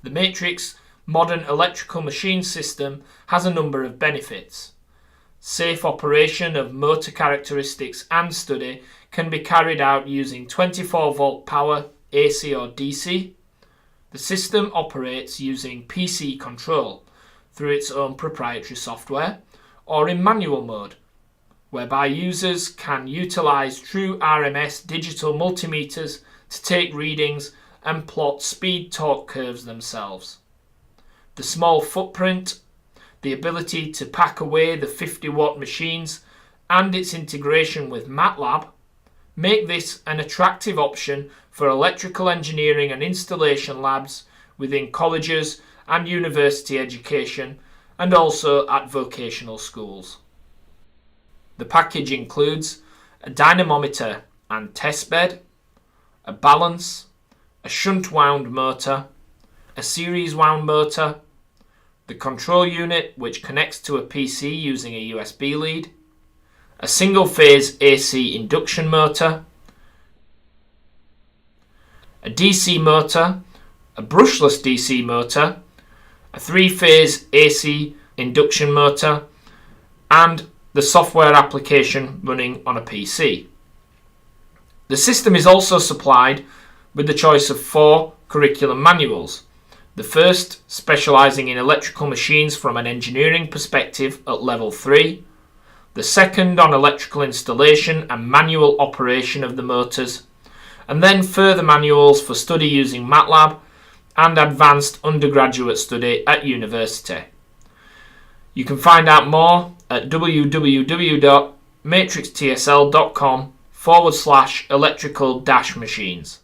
The Matrix modern electrical machine system has a number of benefits. Safe operation of motor characteristics and study can be carried out using 24-volt power, AC or DC. The system operates using PC control through its own proprietary software or in manual mode, whereby users can utilize true RMS digital multimeters to take readings and plot speed-torque curves themselves. The small footprint, the ability to pack away the 50-watt machines, and its integration with MATLAB make this an attractive option for electrical engineering and installation labs within colleges and university education, and also at vocational schools. The package includes a dynamometer and test bed, a balance, a shunt wound motor, a series wound motor, the control unit which connects to a PC using a USB lead, a single-phase AC induction motor, a DC motor, a brushless DC motor, a 3-phase AC induction motor, and the software application running on a PC. The system is also supplied with the choice of 4 curriculum manuals. The first specialising in electrical machines from an engineering perspective at level 3, the second on electrical installation and manual operation of the motors, and then further manuals for study using MATLAB and advanced undergraduate study at university. You can find out more at www.matrixtsl.com/electrical-machines.